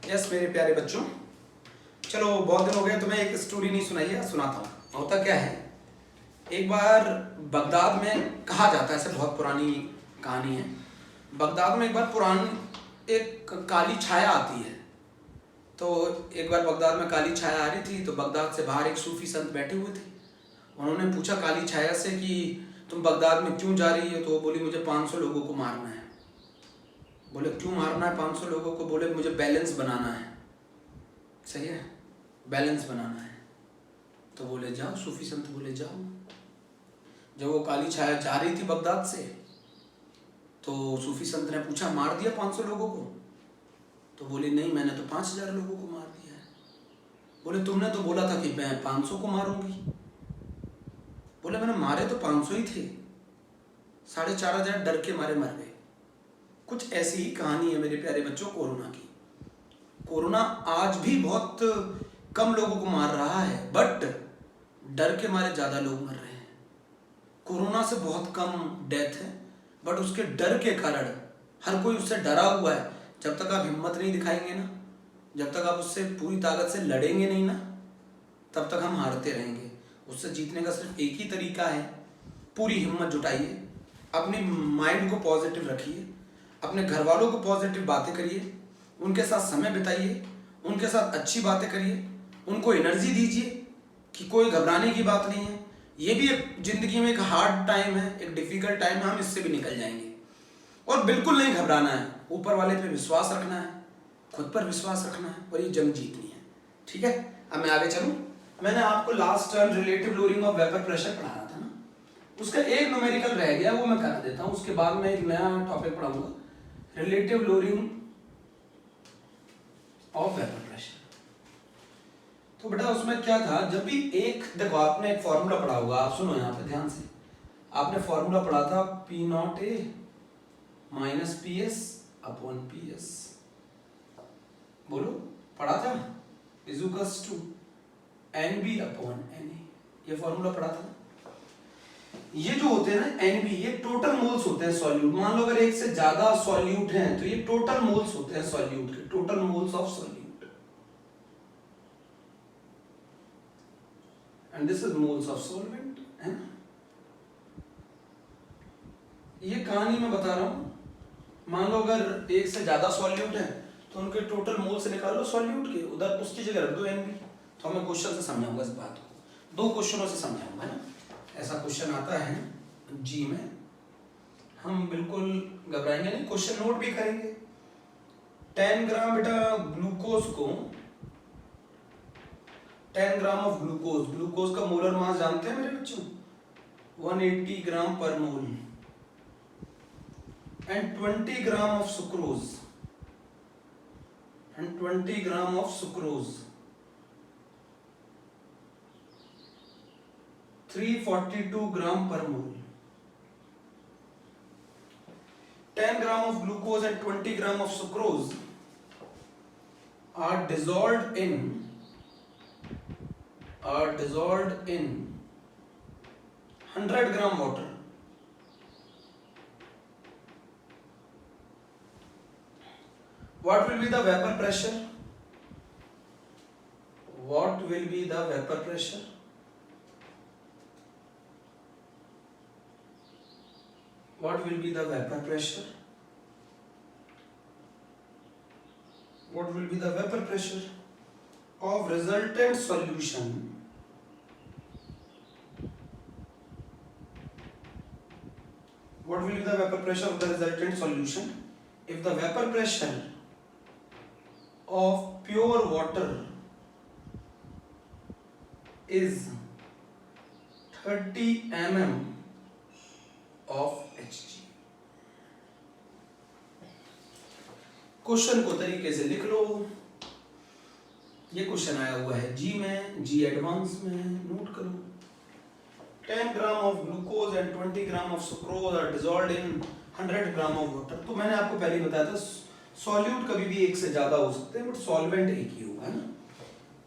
Yes मेरे प्यारे बच्चों, चलो बहुत दिन हो गए तुम्हें एक स्टोरी नहीं सुनाई है, सुनाता हूँ। होता क्या है, एक बार बगदाद में कहा जाता है, ऐसे बहुत पुरानी कहानी है। बगदाद में एक बार पुरानी एक काली छाया आती है। तो एक बार बगदाद में काली छाया आ रही थी, तो बगदाद से बाहर एक सूफी संत बैठे हुए थे। उन्होंने पूछा काली छाया से कि तुम बगदाद में क्यों जा रही हो? तो वो बोली मुझे 500 लोगों को मारना है। बोले क्यों मारना है 500 लोगों को? बोले मुझे बैलेंस बनाना है। सही है, बैलेंस बनाना है। तो बोले जाओ, सूफी संत बोले जाओ। जब वो काली छाया जा रही थी बगदाद से, तो सूफी संत ने पूछा मार दिया 500 लोगों को? तो बोले नहीं, मैंने तो 5000 लोगों को मार दिया है। बोले तुमने तो बोला था कि मैं 500 को मारूंगी। बोले मैंने मारे तो 500 ही थे, 4500 डर के मारे मर गए। कुछ ऐसी ही कहानी है मेरे प्यारे बच्चों कोरोना की। कोरोना आज भी बहुत कम लोगों को मार रहा है, बट डर के मारे ज़्यादा लोग मर रहे हैं। कोरोना से बहुत कम डेथ है, बट उसके डर के कारण हर कोई उससे डरा हुआ है। जब तक आप हिम्मत नहीं दिखाएंगे ना, जब तक आप उससे पूरी ताकत से लड़ेंगे नहीं ना, तब तक हम हारते रहेंगे। उससे जीतने का सिर्फ एक ही तरीका है, पूरी हिम्मत जुटाइए, अपनी माइंड को पॉजिटिव रखिए, अपने घर वालों को पॉजिटिव बातें करिए, उनके साथ समय बिताइए, उनके साथ अच्छी बातें करिए, उनको एनर्जी दीजिए कि कोई घबराने की बात नहीं है। ये भी एक ज़िंदगी में एक हार्ड टाइम है, एक डिफ़िकल्ट टाइम है, हम इससे भी निकल जाएंगे। और बिल्कुल नहीं घबराना है, ऊपर वाले पे विश्वास रखना है, खुद पर विश्वास रखना है, और ये जंग जीतनी है। ठीक है, अब मैं आगे चलूँ। मैंने आपको last term relative lowering of vapour pressure पढ़ाया था ना, उसका एक न्यूमेरिकल रह गया, वो मैं करा देता हूँ। उसके बाद मैं एक नया टॉपिक पढ़ाऊंगा, relative lowering of vapour pressure. तो बेटा उसमें क्या था, जब भी एक देखो आपने एक फॉर्मूला पढ़ा होगा, आप सुनो यहाँ पे ध्यान से। आपने फॉर्मूला पढ़ा था P0A minus PS upon PS। बोलो पढ़ा था, इजुकस टू NB अपॉन NA। ये फॉर्मूला पढ़ा था। ये जो होते हैं ना NB, ये टोटल मोल्स होते हैं सॉल्यूट। मान लो अगर एक से ज्यादा सॉल्यूट हैं तो ये टोटल मोल्स होते हैं सॉल्यूट के, total moles of solute. And this is moles of solvent, है ना। ये कहानी मैं बता रहा हूं। मान लो अगर एक से ज्यादा सॉल्यूट है तो उनके टोटल मोल्स निकालो सॉल्यूट के, उधर उसकी जगह रख दो NB। तो मैं क्वेश्चन से समझाऊंगा इस बात को, 2 क्वेश्चनों से समझाऊंगा ना। ऐसा क्वेश्चन आता है जी में, हम बिल्कुल घबराएंगे नहीं, क्वेश्चन नोट भी करेंगे। 10 ग्राम बेटा ग्लूकोज को, 10 ग्राम ऑफ ग्लूकोज, ग्लूकोज का मोलर मास जानते हैं मेरे बच्चों, 180 gram per mole. And 20 gram of sucrose, and 20 gram of sucrose, 342 gram per mole. 10 gram of glucose and 20 gram of sucrose are dissolved in 100 gram water. What will be the vapor pressure? What will be the vapor pressure? What will be the vapor pressure? What will be the vapor pressure of resultant solution? What will be the vapor pressure of the resultant solution if the vapor pressure of pure water is 30 mm of Hg? Question को तरीके से लिख लो। ये question आया हुआ है जी में, जी advance में, नोट करो। 10 gram of glucose and 20 gram of sucrose are dissolved in 100 gram of water. तो मैंने आपको पहले ही बताया था सॉल्यूट कभी भी एक से ज्यादा हो सकते हैं, बट सॉल्वेंट एक ही होगा ना।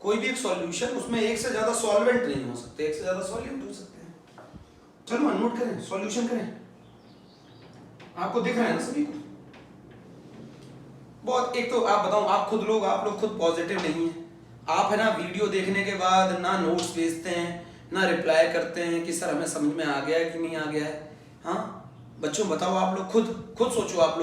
कोई भी एक सॉल्यूशन, उसमें एक से ज्यादा सॉल्वेंट नहीं हो सकते, एक से ज्यादा सॉल्यूट हो सकते हैं। चलो नोट करें, सॉल्यूशन करें। आपको दिख रहा है ना सभी को? बहुत, एक तो आप बताऊं, आप लोग खुद पॉजिटिव नहीं है। आप है ना वीडियो देखने के बाद ना नोट्स भेजते हैं ना रिप्लाई करते हैं कि सर हमें समझ में आ गया है कि नहीं आ गया है। हाँ बच्चों बताओ, आप लोग खुद सोचो, आप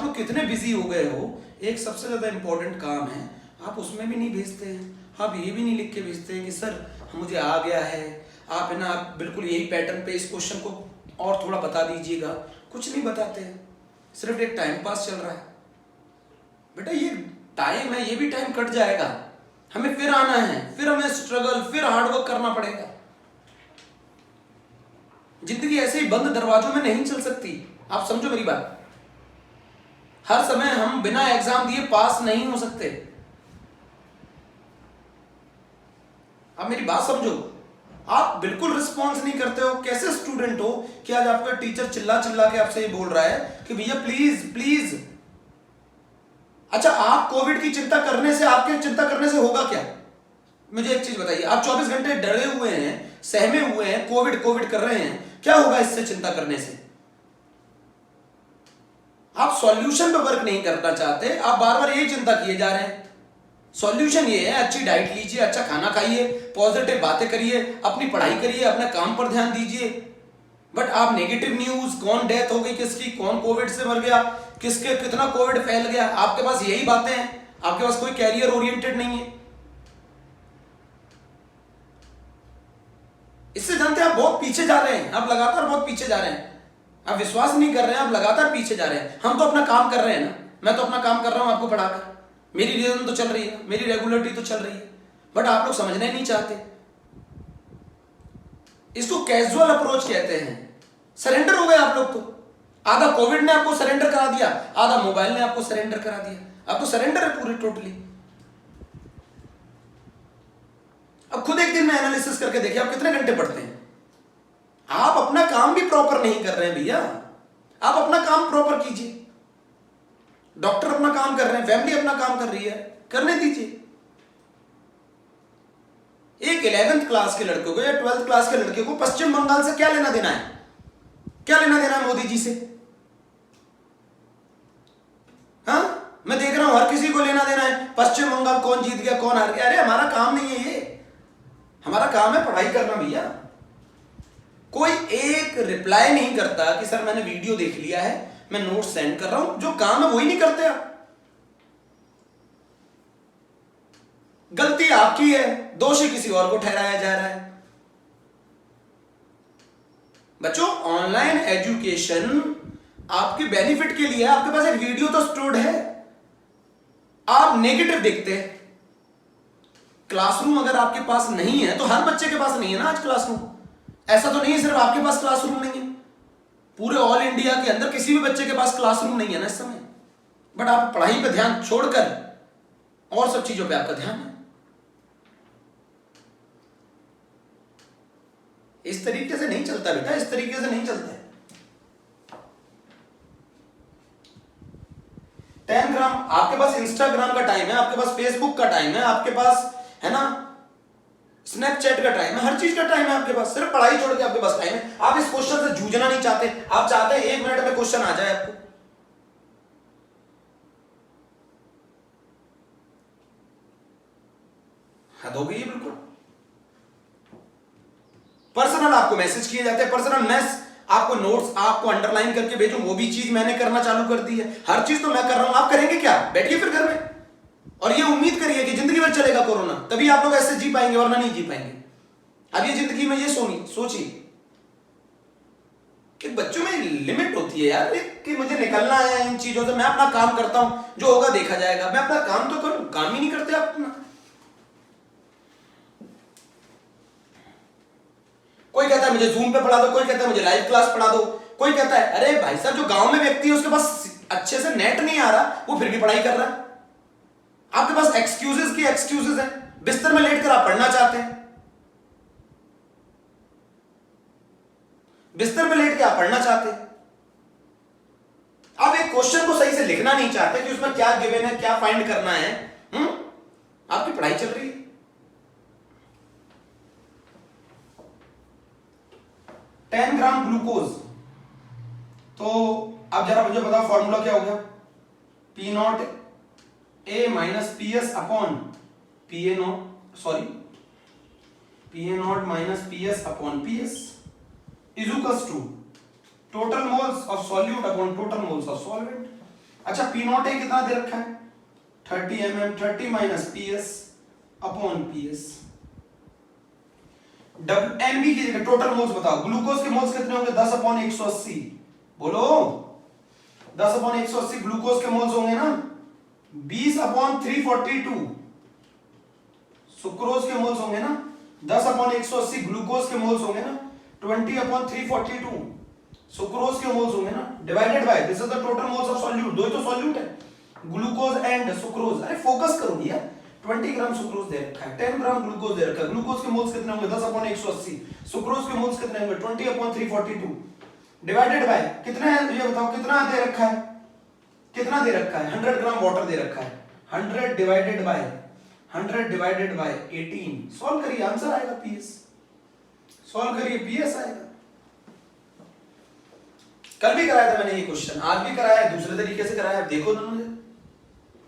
लोग कितने बिजी हो गए हो। एक सबसे ज्यादा इंपॉर्टेंट काम है, आप उसमें भी नहीं भेजते हैं। आप ये भी नहीं लिख के भेजते हैं कि सर मुझे आ गया है। आप है ना, आप बिल्कुल यही पैटर्न पे इस क्वेश्चन को और थोड़ा बता दीजिएगा, कुछ नहीं बताते हैं। सिर्फ एक टाइम पास चल रहा है। बेटा ये टाइम है, ये भी टाइम कट जाएगा, हमें फिर आना है, फिर हमें स्ट्रगल, फिर हार्डवर्क करना पड़ेगा। जिंदगी ऐसे ही बंद दरवाजों में नहीं चल सकती, आप समझो मेरी बात। हर समय हम बिना एग्जाम दिए पास नहीं हो सकते। आप मेरी बात समझो। आप बिल्कुल रिस्पॉन्स नहीं करते हो। कैसे स्टूडेंट हो कि आज आपका टीचर चिल्ला चिल्ला के आपसे ये बोल रहा है कि भैया प्लीज प्लीज। अच्छा, आप कोविड की चिंता करने से, आपके चिंता करने से होगा क्या? मुझे एक चीज बताइए, आप 24 घंटे डरे हुए हैं, सहमे हुए हैं, कोविड कोविड कर रहे हैं, क्या होगा इससे चिंता करने से? आप सॉल्यूशन पे वर्क नहीं करना चाहते, आप बार बार यही चिंता किए जा रहे हैं। सॉल्यूशन ये है, अच्छी डाइट लीजिए, अच्छा खाना खाइए, पॉजिटिव बातें करिए, अपनी पढ़ाई करिए, अपने काम पर ध्यान दीजिए। बट आप नेगेटिव न्यूज, कौन डेथ हो गई किसकी, कौन कोविड से मर गया, किसके कितना कोविड फैल गया, आपके पास यही बातें हैं। आपके पास कोई कैरियर ओरिएंटेड नहीं है। इससे जानते हैं आप बहुत पीछे जा रहे हैं, आप लगातार बहुत पीछे जा रहे हैं। आप विश्वास नहीं कर रहे हैं, आप लगातार पीछे जा रहे हैं। हम तो अपना काम कर रहे हैं ना, मैं तो अपना काम कर रहा हूं आपको पढ़ाकर, मेरी रीजन तो चल रही है, मेरी रेगुलरिटी तो चल रही है। बट आप लोग समझना ही नहीं चाहते। इसको कैजुअल अप्रोच कहते हैं। सरेंडर हो गए आप लोग तो। आधा कोविड ने आपको सरेंडर करा दिया, आधा मोबाइल ने आपको सरेंडर करा दिया। अब तो सरेंडर है पूरी टोटली। अब खुद एक दिन में एनालिसिस करके देखिए आप कितने घंटे पढ़ते हैं। आप अपना काम भी प्रॉपर नहीं कर रहे हैं भैया। आप अपना काम प्रॉपर कीजिए। डॉक्टर अपना काम कर रहे हैं, फैमिली अपना काम कर रही है, करने दीजिए। एक 11th क्लास के लड़के को या 12th क्लास के लड़के को पश्चिम बंगाल से क्या लेना देना है? क्या लेना देना है मोदी जी से? हाँ, मैं देख रहा हूं हर किसी को लेना देना है पश्चिम बंगाल कौन जीत गया, कौन हार गया। अरे हमारा काम नहीं है ये, हमारा काम है पढ़ाई करना भैया। कोई एक रिप्लाई नहीं करता कि सर मैंने वीडियो देख लिया है, मैं नोट सेंड कर रहा हूं। जो काम है वही नहीं करते आप। गलती आपकी है, दोषी किसी और को ठहराया जा रहा है। बच्चों, ऑनलाइन एजुकेशन आपके बेनिफिट के लिए, आपके पास एक वीडियो तो स्टोर्ड है, आप नेगेटिव देखते हैं। क्लासरूम अगर आपके पास नहीं है तो हर बच्चे के पास नहीं है ना आज क्लासरूम। ऐसा तो नहीं है सिर्फ आपके पास क्लासरूम नहीं है, पूरे ऑल इंडिया के अंदर किसी भी बच्चे के पास क्लासरूम नहीं है ना इस समय। बट आप पढ़ाई पे ध्यान छोड़कर और सब चीजों पे आपका ध्यान है। इस तरीके से नहीं चलता बेटा, इस तरीके से नहीं चलता है। 10 ग्राम आपके पास इंस्टाग्राम का टाइम है, आपके पास फेसबुक का टाइम है, आपके पास है ना स्नैपचैट का टाइम है, हर चीज का टाइम है आपके पास। सिर्फ पढ़ाई छोड़ के आपके पास टाइम है। आप इस क्वेश्चन से जूझना नहीं चाहते, आप चाहते हैं 1 मिनट में क्वेश्चन आ जाए आपको। हद हो गई है बिल्कुल। पर्सनल आपको मैसेज किए जाते हैं, पर्सनल मैसेज, आपको नोट्स आपको अंडरलाइन करके भेजो, वो भी चीज मैंने करना चालू कर दी है। हर चीज तो मैं कर रहा हूं, आप करेंगे क्या? बैठिए फिर घर में और ये उम्मीद करिए कि जिंदगी भर चलेगा कोरोना, तभी आप लोग ऐसे जी पाएंगे, वरना नहीं जी पाएंगे। अब ये जिंदगी में ये सोचिए कि बच्चों में लिमिट होती है यार, कि मुझे निकलना है इन चीजों से, मैं अपना काम करता हूं, जो होगा देखा जाएगा। मैं अपना काम तो करूं, काम ही नहीं करते आप अपना। कोई कहता है मुझे जूम पे पढ़ा दो, कोई कहता है मुझे लाइव क्लास पढ़ा दो, कोई कहता है अरे भाई साहब जो गांव में व्यक्ति है उसके पास अच्छे से नेट नहीं आ रहा, वो फिर भी पढ़ाई कर रहा है। आपके पास एक्सक्यूजेस की एक्सक्यूजेस हैं। बिस्तर में लेटकर आप पढ़ना चाहते हैं, बिस्तर में लेट के आप पढ़ना चाहते हैं। आप एक क्वेश्चन को सही से लिखना नहीं चाहते कि उसमें क्या गिवन है, क्या फाइंड करना है। आपकी पढ़ाई चल रही है। 10 ग्राम ग्लूकोज, तो आप जरा मुझे बताओ फॉर्मूला क्या हो गया? P0 A minus P S upon P A not, sorry P A not minus P S upon P S is equals to total moles of solute upon total moles of solvent. अच्छा P not A कितना दे रखा है 30 mm, 30 minus P S upon P S. N B की जगह total moles बताओ, glucose के moles कितने होंगे 10 अपॉन 180, बोलो 10 अपॉन 180 ग्लूकोज के मोल्स होंगे ना, 20 अपॉन 342 सुक्रोज के मोल्स होंगे ना, 10 अपॉन 180 ग्लूकोज के मोल्स होंगे ना, 20 अपॉन 342 सुक्रोज के मोल्स होंगे ना, divided by this is the total moles of solute, दो ही तो सॉल्यूट है ग्लूकोज एंड सुक्रोज। अरे फोकस करो भैया, 20 ग्राम सुक्रोज दे रखा है, 10 ग्राम ग्लूकोज दे रखा है, ग्लूकोज के मोल्स कितने होंगे 10 अपॉन 180, सुक्रोज के मोल्स कितने होंगे 20 अपॉन 342 डिवाइडेड बाय कितने है ये बताओ, कितना दे रखा है, कितना दे रखा है 100 ग्राम वाटर दे रखा है, 100 डिवाइडेड बाय 18। सॉल्व करिए आंसर आएगा पीएस, सॉल्व करिए पीएस आएगा। कल भी कराया था मैंने ये क्वेश्चन, आज भी कराया है, दूसरे तरीके से कराया है, देखो दोनों ने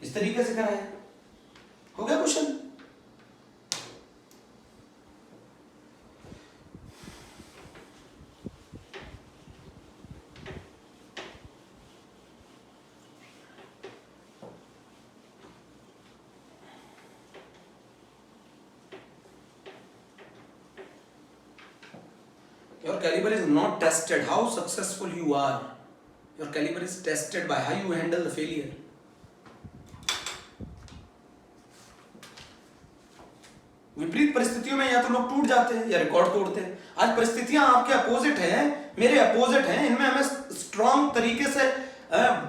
इस तरीके से कराया है, हो गया question. Your caliber is not tested how successful you are. Your caliber is tested by how you handle the failure. विपरीत परिस्थितियों में या तो लोग टूट जाते हैं या रिकॉर्ड तोड़ते हैं। आज परिस्थितियां आपके अपोजिट हैं, मेरे अपोजिट हैं, इनमें हमें स्ट्रॉन्ग तरीके से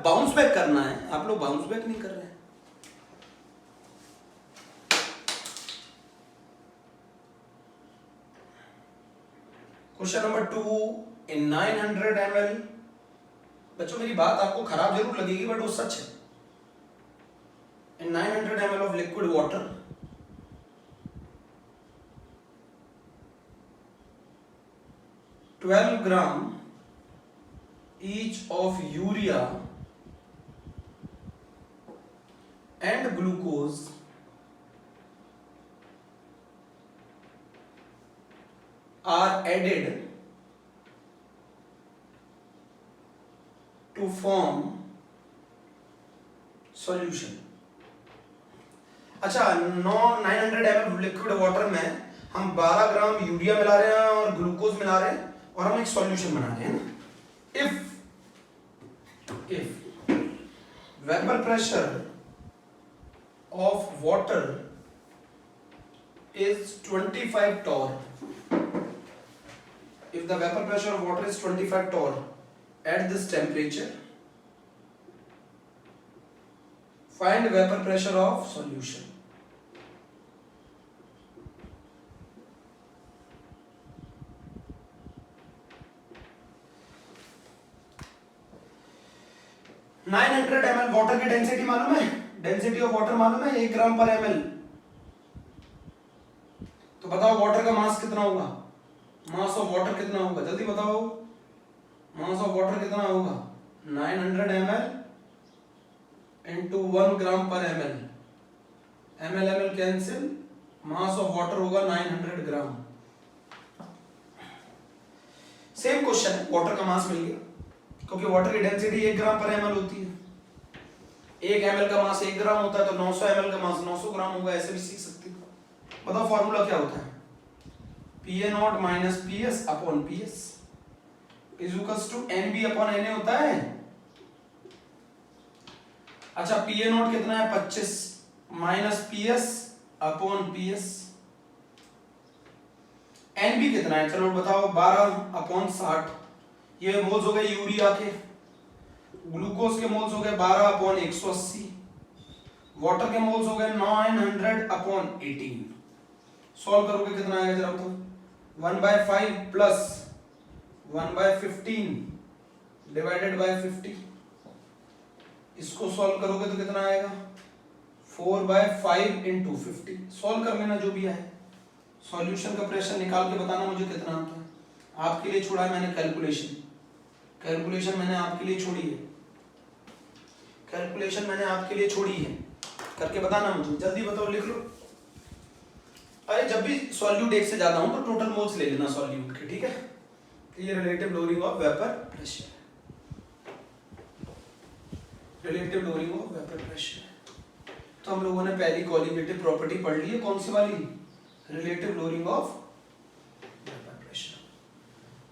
बाउंस बैक करना है, आप लोग बाउंस बैक नहीं कर रहे हैं। क्वेश्चन नंबर 2 इन 900 ml, बच्चों मेरी बात आपको खराब जरूर लगेगी बट वो सच है। इन 900 ml of liquid water 12 gram each of urea and glucose are added to form solution। अच्छा 900 ml लिक्विड वाटर में हम 12 ग्राम यूरिया मिला रहे हैं और ग्लूकोज मिला रहे हैं और हम एक सॉल्यूशन बना रहे हैं ना। if vapor pressure of water is 25 torr, if the vapor pressure of water is 25 torr at this temperature, find vapor pressure of solution। Nine 900 ml water की डेंसिटी मालूम है, डेंसिटी ऑफ वाटर मालूम है 1 ग्राम पर ml, तो बताओ water का मास कितना होगा, मास ऑफ वाटर कितना होगा, जल्दी बताओ मास ऑफ वाटर कितना होगा 900 ml into 1 ग्राम पर ml, ml cancel, mass of water होगा 900 ग्राम। सेम क्वेश्चन है, वाटर का मास मिल गया क्योंकि वाटर की डेंसिटी 1 ग्राम पर ml होती है, 1 ml का मास 1 ग्राम होता है तो 900 ml का मास 900 ग्राम होगा, ऐसे भी सीख सकते हो। बताओ फॉर्मूला क्या होता है, PA0 minus PS upon PS is equals to NB upon NA होता है। अच्छा PA0 कितना है 25 minus PS upon PS, NB कितना है चलो बताओ 12 अपॉन 60, ये मोल्स हो गए यूरिया के, ग्लूकोज के मोल्स हो गए 12 अपॉन 180, वाटर के मोल्स हो गए 900 अपॉन 18। सॉल्व करोगे कितना आएगा जरा बताओ, 1/5 प्लस 1/15 डिवाइडेड बाय 50, इसको सॉल्व करोगे तो कितना आएगा 4/5 इंटू 50। सॉल्व कर लेना जो भी है, सॉल्यूशन का प्रेशर निकाल के बताना मुझे कितना आता है। आपके लिए छोड़ा है मैंने कैलकुलेशन, कैलकुलेशन मैंने आपके लिए छोड़ी है, कैलकुलेशन मैंने आपके लिए छोड़ी है। करके बताना मुझे, जल्दी बताओ, लिख लो। अरे जब भी सॉल्यूट एक से ज्यादा हो तो टोटल मोल्स ले लेना सॉल्यूट के, ठीक है। ये relative lowering of vapour pressure, relative lowering of vapour pressure. तो हम लोगों ने पहली कॉलिगेटिव प्रॉपर्टी पढ़ ली है, कौन सी वाली, relative lowering of vapour pressure.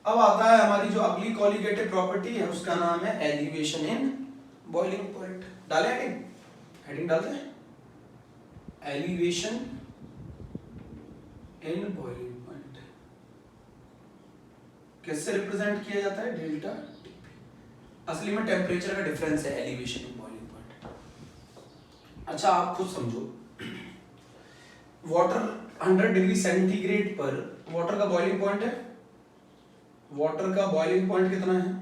अब आता है हमारी जो अगली कॉलिगेटिव प्रॉपर्टी है, उसका नाम है एलिवेशन इन बॉइलिंग पॉइंट। डाले हेडिंग, हेडिंग डालते हैं, एलिवेशन इन बॉइलिंग पॉइंट किससे रिप्रेजेंट किया जाता है, डेल्टा टी। असली में टेम्परेचर का डिफरेंस है एलिवेशन इन बॉइलिंग पॉइंट। अच्छा आप खुद समझो, वाटर 100 डिग्री सेंटीग्रेड पर वाटर का बॉइलिंग पॉइंट है, वाटर का बॉइलिंग पॉइंट कितना है,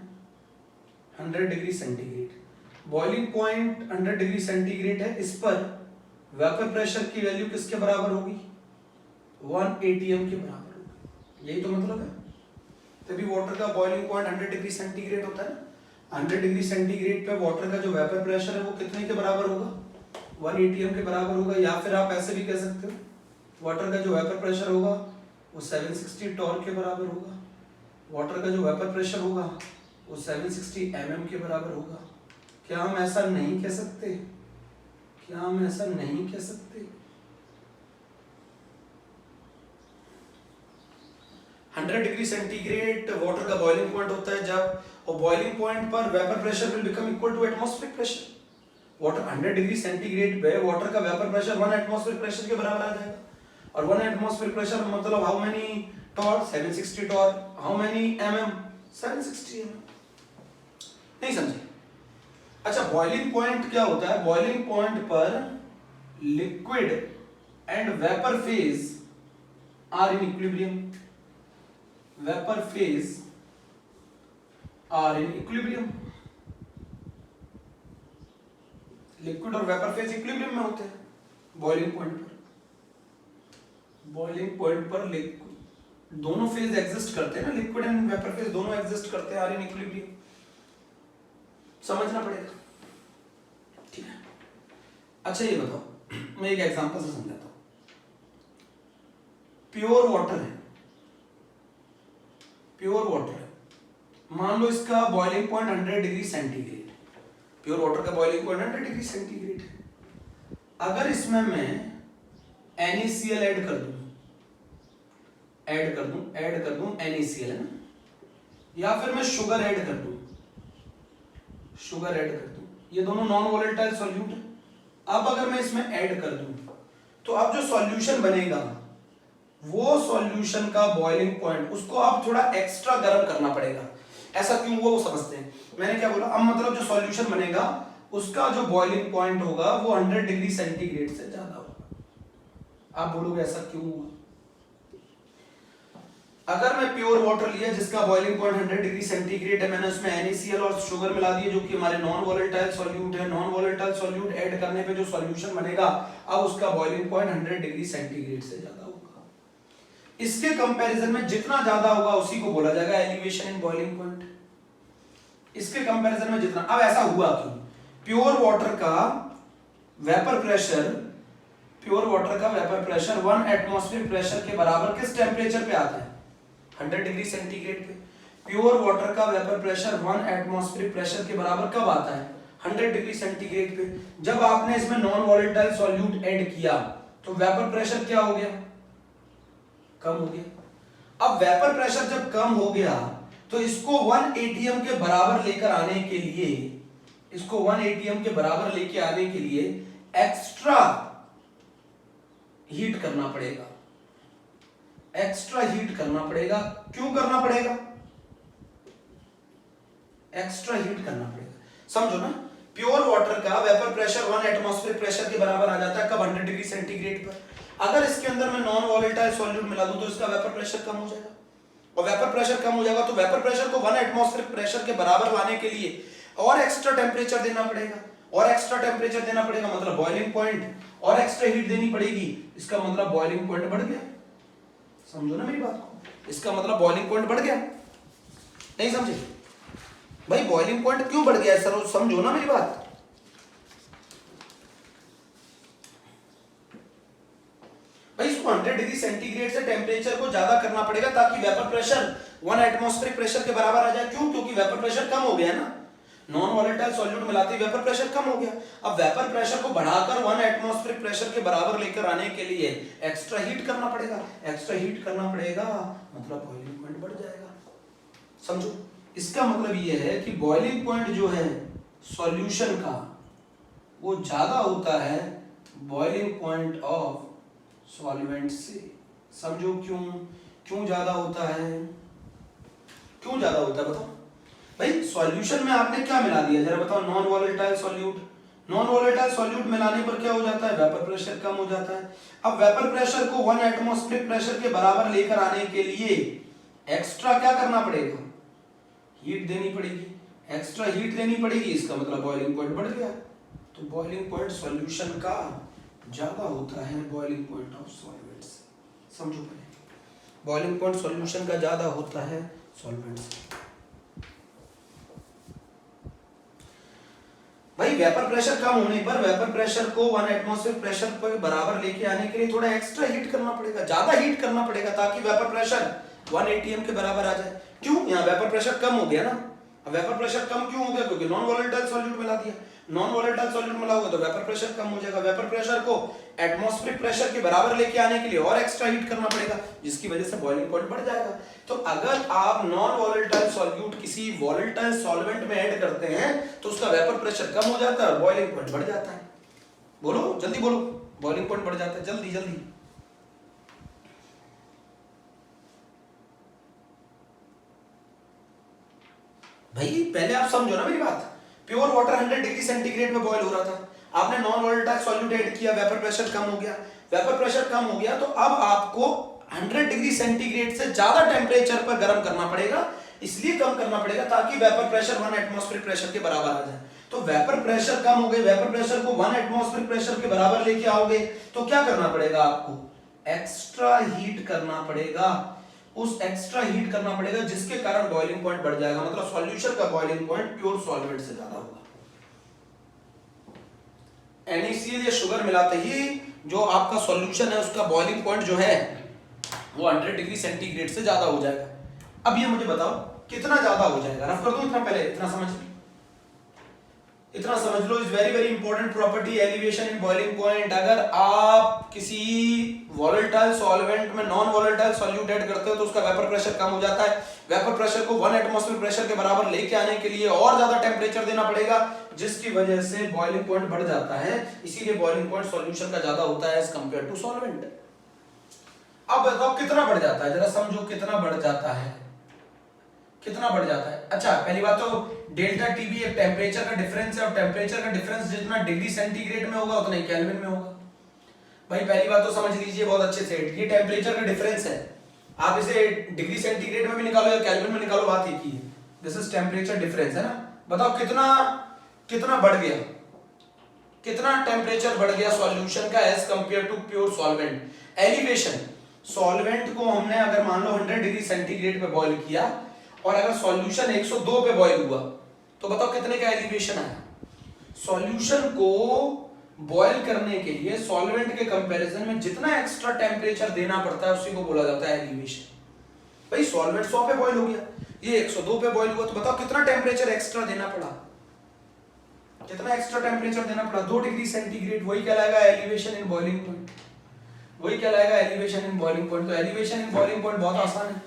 100 degree centigrade. Boiling point 100 degree centigrade है, इस पर वेपर प्रेशर की वैल्यू किसके बराबर होगी, 1 atm के बराबर होगी। यही तो मतलब है, तभी वाटर का बॉइलिंग पॉइंट 100 डिग्री सेंटीग्रेड होता है। 100 डिग्री सेंटीग्रेड पे वाटर का जो वेपर प्रेशर है वो कितने के बराबर होगा, 1 atm के बराबर होगा। या फिर आप ऐसे भी कह सकते हो, वाटर का जो वेपर प्रेशर होगा वो 760 टॉर्क के बराबर होगा। वाटर का जो वेपर प्रेशर होगा वो 760 mm के बराबर होगा। क्या हम ऐसा नहीं कह सकते, क्या हम ऐसा नहीं कह सकते, 100 डिग्री सेंटीग्रेड वाटर का बॉइलिंग पॉइंट होता है जब, और बॉइलिंग पॉइंट पर vapour pressure will become equal to atmospheric pressure. Water 100 degree centigrade पे वाटर का वेपर प्रेशर 1 एटमॉस्फेरिक प्रेशर के बराबर आ जाएगा। और 1 एटमॉस्फेरिक प्रेशर मतलब how many torr, 760 torr. How many mm, 760 mm। नहीं समझे? अच्छा बॉइलिंग पॉइंट क्या होता है, बॉइलिंग पॉइंट पर liquid and vapour phase are in equilibrium, vapour phase are in equilibrium. Liquid और वेपर फेज इक्विलिब्रियम में होते हैं बॉइलिंग पॉइंट पर। बॉइलिंग पॉइंट पर लिक्विड दोनों फेज एग्जिस्ट करते हैं ना, लिक्विड एंड वेपर फेज दोनों एग्जिस्ट करते हैं, आर इन इक्विलिब्रियम। समझना पड़ेगा, ठीक है। अच्छा ये बताओ, मैं एक एग्जांपल से समझाता हूं। प्योर वाटर है, प्योर वाटर है, मान लो इसका boiling point 100 degree centigrade, pure water का बॉइलिंग पॉइंट 100 डिग्री सेंटीग्रेड है। अगर इसमें मैं NaCl ऐड कर दूं NaCl है ना, या फिर मैं शुगर ऐड कर दूं, ये दोनों नॉन वोलेटाइल सॉल्यूट है। अब अगर मैं इसमें ऐड कर दूं तो अब जो सॉल्यूशन बनेगा वो सॉल्यूशन का बॉइलिंग पॉइंट, उसको आप थोड़ा एक्स्ट्रा गर्म करना पड़ेगा। ऐसा क्यों हुआ वो समझते हैं। मैंने क्या बोला, अब मतलब जो सॉल्यूशन बनेगा उसका जो बॉइलिंग पॉइंट होगा वो 100 डिग्री सेंटीग्रेड से ज्यादा होगा। आप बोलोगे ऐसा क्यों हुआ। अगर मैं प्योर वाटर लिया जिसका बॉइलिंग पॉइंट 100 डिग्री सेंटीग्रेड है, मैंने उसमें NaCl और शुगर मिला दिए जो कि हमारे नॉन वोलेटाइल सॉल्यूट है। नॉन वोलेटाइल सॉल्यूट ऐड करने पे जो सॉल्यूशन बनेगा अब उसका बॉइलिंग पॉइंट 100 डिग्री सेंटीग्रेड से ज्यादा होगा। इसके कंपैरिजन में जितना ज्यादा होगा उसी को बोला जाएगा एलिवेशन इन बॉइलिंग पॉइंट। इसके कंपैरिजन में जितना, अब ऐसा हुआ क्यों, प्योर वाटर का वेपर प्रेशर 1 एटमॉस्फेरिक प्रेशर के बराबर किस टेम्परेचर पे आता है, 100 डिग्री सेंटीग्रेड पे। प्योर वाटर का वेपर प्रेशर 1 एटमॉस्फेरिक प्रेशर के बराबर कब आता है, 100 डिग्री सेंटीग्रेड पे। जब आपने इसमें नॉन वोलेटाइल सॉल्यूट ऐड किया तो वेपर प्रेशर क्या हो गया, कम हो गया। अब वेपर प्रेशर जब कम हो गया तो इसको 1 atm के बराबर लेकर आने के लिए, इसको 1 atm के बराबर लेके आने के लिए एक्स्ट्रा हीट करना पड़ेगा, एक्स्ट्रा हीट करना पड़ेगा। क्यों करना पड़ेगा, एक्स्ट्रा हीट करना पड़ेगा, समझो ना। प्योर वाटर का वेपर प्रेशर 1 एटमॉस्फेरिक प्रेशर के बराबर आ जाता है कब, 100 डिग्री सेंटीग्रेड पर। अगर इसके अंदर मैं नॉन वोलेटाइल सॉल्यूट मिला दूं तो इसका वेपर प्रेशर कम हो जाएगा, और वेपर प्रेशर कम हो जाएगा तो वेपर प्रेशर को 1 एटमॉस्फेरिक प्रेशर के बराबर लाने के लिए और एक्स्ट्रा टेम्परेचर देना पड़ेगा, और एक्स्ट्रा टेम्परेचर देना पड़ेगा मतलब बॉइलिंग पॉइंट, और एक्स्ट्रा हीट देनी पड़ेगी, इसका मतलब बॉइलिंग पॉइंट बढ़ गया। समझो ना मेरी बात को, इसका मतलब बॉइलिंग पॉइंट बढ़ गया। नहीं समझे भाई, बॉइलिंग पॉइंट क्यों बढ़ गया सर, समझो ना मेरी बात। 100 डिग्री सेंटीग्रेड से टेम्परेचर को ज्यादा करना पड़ेगा ताकि वेपर प्रेशर 1 एटमॉस्फेरिक प्रेशर के बराबर आ जाए। क्यों? क्योंकि वेपर प्रेशर कम हो गया ना, नॉन वॉलेटाइल सॉल्यूट मिलाते ही वेपर प्रेशर कम हो गया। अब वेपर प्रेशर को बढ़ाकर 1 एटमॉस्फेरिक प्रेशर के बराबर लेकर आने के लिए एक्स्ट्रा हीट करना पड़ेगा। एक्स्ट्रा हीट करना पड़ेगा मतलब बॉइलिंग पॉइंट बढ़ जाएगा। समझो, इसका मतलब ये है कि बॉइलिंग पॉइंट जो है सॉल्यूशन का वो ज्यादा होता है बॉइलिंग पॉइंट ऑफ सॉल्वेंट से। समझो क्यों ज्यादा होता है? क्यों ज्यादा होता है बताओ भाई। सॉल्यूशन में आपने क्या मिला दिया जरा बताओ? Non volatile solute. Non volatile solute मिलाने पर क्या हो जाता है? वेपर प्रेशर कम हो जाता है। अब वेपर प्रेशर को 1 एटमॉस्फेरिक प्रेशर के बराबर लेकर आने के लिए एक्स्ट्रा क्या करना पड़ेगा? हीट देनी पड़ेगी। एक्स्ट्रा हीट देनी पड़ेगी, इसका मतलब बॉइलिंग पॉइंट बढ़ गया। तो बॉइलिंग पॉइंट सॉल्यूशन का ज्यादा होता है बॉइलिंग पॉइंट ऑफ सॉल्वेंट से। समझो पहले, बॉइलिंग पॉइंट सॉल्यूशन का ज्यादा होता है सॉल्वेंट से। भाई वेपर प्रेशर कम होने पर वेपर प्रेशर को 1 एटमॉस्फेरिक प्रेशर पर बराबर लेके आने के लिए थोड़ा एक्स्ट्रा हीट करना पड़ेगा, ज्यादा हीट करना पड़ेगा ताकि वेपर प्रेशर 1 atm के बराबर आ जाए। क्यों? यहाँ वेपर प्रेशर कम हो गया ना। अब वेपर प्रेशर कम क्यों हो गया? क्योंकि नॉन वॉलेटाइल सॉल्यूट मिला दिया। नॉन वॉलेटाइल सॉल्यूट मिला होगा तो वेपर प्रेशर कम हो जाएगा। वेपर प्रेशर को एटमॉस्फेरिक प्रेशर के बराबर लेके आने के लिए और एक्स्ट्रा हीट करना पड़ेगा, जिसकी वजह से बॉइलिंग पॉइंट बढ़ जाएगा। तो अगर आप नॉन वॉलेटाइल सॉल्यूट किसी वॉलेटाइल सॉल्वेंट में ऐड करते हैं तो उसका वेपर प्रेशर कम हो जाता है और बॉइलिंग पॉइंट बढ़ जाता है। बोलो जल्दी बोलो, बॉइलिंग पॉइंट बढ़ जाता है। जल्दी जल्दी। भाई पहले आप समझो ना मेरी बात। प्योर वाटर 100 डिग्री सेंटीग्रेड में बॉयल हो रहा था, आपने नॉन वॉलेटाइल सॉल्यूट ऐड किया, वेपर प्रेशर कम हो गया। वेपर प्रेशर कम हो गया तो अब आपको 100 डिग्री सेंटीग्रेड से ज्यादा टेम्परेचर पर गर्म करना पड़ेगा। इसलिए कम करना पड़ेगा ताकि वेपर प्रेशर 1 एटमॉस्फेरिक प्रेशर के बराबर आ जाए। तो वेपर प्रेशर कम हो गए, वेपर प्रेशर को 1 एटमॉस्फेरिक प्रेशर के बराबर लेके आओगे तो क्या करना पड़ेगा आपको? एक्स्ट्रा हीट करना पड़ेगा। उस एक्स्ट्रा हीट करना पड़ेगा जिसके कारण बॉइलिंग पॉइंट बढ़ जाएगा, मतलब सॉल्यूशन का बॉइलिंग पॉइंट प्योर सॉल्वेंट से ज्यादा होगा। NaCl या शुगर मिलाते ही जो आपका सॉल्यूशन है उसका बॉइलिंग पॉइंट जो है वो 100 डिग्री सेंटीग्रेड से ज्यादा हो जाएगा। अब ये मुझे बताओ कितना ज्यादा हो जाएगा? रफ कर दूं इतना? पहले इतना समझ लो। Is very very important property elevation in boiling point. अगर आप किसी वॉलेटाइल सॉल्वेंट में नॉन वॉलेटाइल सॉल्यूट ऐड करते हो तो उसका वेपर प्रेशर कम हो जाता है। वेपर प्रेशर को 1 एटमॉस्फेरिक प्रेशर के बराबर लेके आने के लिए और ज्यादा टेम्परेचर देना पड़ेगा, जिसकी वजह से बॉइलिंग पॉइंट बढ़ जाता है। इसीलिए बॉइलिंग पॉइंट सॉल्यूशन का ज्यादा होता है एज कंपेयर टू सॉल्वेंट। अब बताओ कितना बढ़ जाता है? जरा समझो कितना बढ़ जाता है, कितना बढ़ जाता है। अच्छा, पहली बात तो डेल्टा टीबी एक टेम्परेचर का डिफरेंस है और टेम्परेचर का डिफरेंस जितना डिग्री सेंटीग्रेड में होगा उतना ही केल्विन में होगा। भाई पहली बात तो समझ लीजिए बहुत अच्छे से, ये टेम्परेचर का डिफरेंस है। आप इसे डिग्री सेंटीग्रेड में भी निकालो या केल्विन में निकालो, बात एक ही है। दिस इज टेम्परेचर डिफरेंस, है ना। बताओ कितना बढ़ गया, कितना टेम्परेचर बढ़ गया सॉल्यूशन का as compare to pure solvent. Elevation, solvent को हमने अगर मान लो 100 डिग्री सेंटीग्रेड पे बॉईल किया और अगर सॉल्यूशन 102 पे बॉईल हुआ तो बताओ कितने का एलिवेशन आया। सॉल्यूशन को बॉईल करने के लिए सॉल्वेंट के कंपैरिजन में जितना एक्स्ट्रा टेम्परेचर देना पड़ता है उसी को बोला जाता है एलिवेशन। भाई सॉल्वेंट 100 पे बॉईल हो गया, ये 102 पे बॉईल हुआ, तो बताओ कितना टेम्परेचर एक्स्ट्रा देना पड़ा, कितना एक्स्ट्रा टेम्परेचर देना पड़ा? 2 डिग्री सेंटीग्रेड। वही कहलाएगा एलिवेशन इन बॉइलिंग पॉइंट, वही कहलाएगा एलिवेशन इन बॉइलिंग पॉइंट। तो एलिवेशन इन बॉइलिंग पॉइंट बहुत आसान है,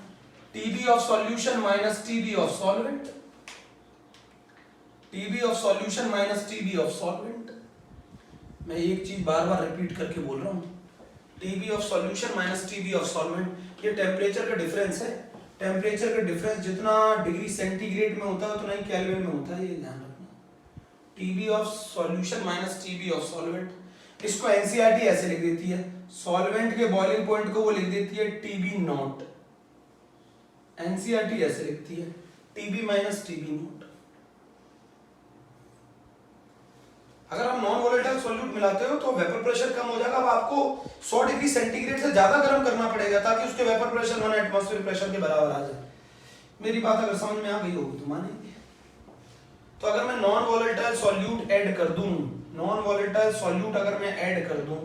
TB of solution minus TB of solvent, TB of solution minus TB of solvent. मैं एक चीज बार बार रिपीट करके बोल रहा हूं, TB of solution minus TB of solvent. ये टेम्परेचर का डिफरेंस है। टेम्परेचर का डिफरेंस जितना डिग्री सेंटीग्रेड में होता है उतना ही केल्विन में होता है, ये ध्यान रखना। TB of solution minus TB of solvent. इसको एनसीईआरटी ऐसे लिख देती है, सॉल्वेंट के बॉइलिंग पॉइंट को वो लिख देती है TB नॉट। एनसीईआरटी ऐसे लिखती है TB माइनस TB नॉट। अगर आप नॉन वोलेटाइल सॉल्यूट मिलाते हो तो वेपर प्रेशर कम हो जाएगा। अब आपको 100 डिग्री सेंटीग्रेड से ज्यादा गर्म करना पड़ेगा ताकि उसके वेपर प्रेशर 1 एटमॉस्फेरिक प्रेशर के बराबर आ जाए। मेरी बात अगर समझ में आ गई होगी तो मानेंगे। तो अगर मैं नॉन वोलेटाइल सॉल्यूट ऐड कर दूं, नॉन वोलेटाइल सॉल्यूट अगर मैं ऐड कर दूं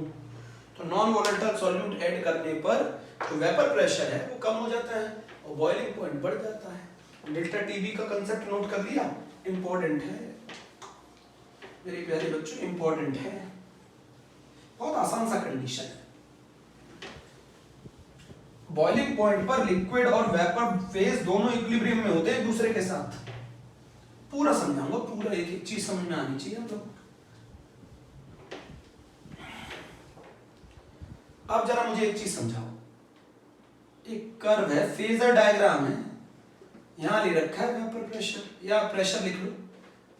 तो नॉन वोलेटाइल सॉल्यूट ऐड करने पर जो वेपर प्रेशर है वो कम हो जाता है और बॉइलिंग पॉइंट बढ़ जाता है। डेल्टा टीबी का कंसेप्ट नोट कर लिया, इंपॉर्टेंट है मेरे प्यारे बच्चों, इंपॉर्टेंट है, बहुत आसान सा कंडीशन है। बॉइलिंग पॉइंट पर लिक्विड और वेपर फेज दोनों इक्विलिब्रियम में होते हैं एक दूसरे के साथ। पूरा समझाऊंगा, पूरा एक एक चीज समझ में आनी चाहिए हम लोग। अब जरा मुझे एक चीज समझाओ, एक कर्व है, फेजर डायग्राम है, यहां ले रखा है वेपर प्रेशर, या प्रेशर लिख लो,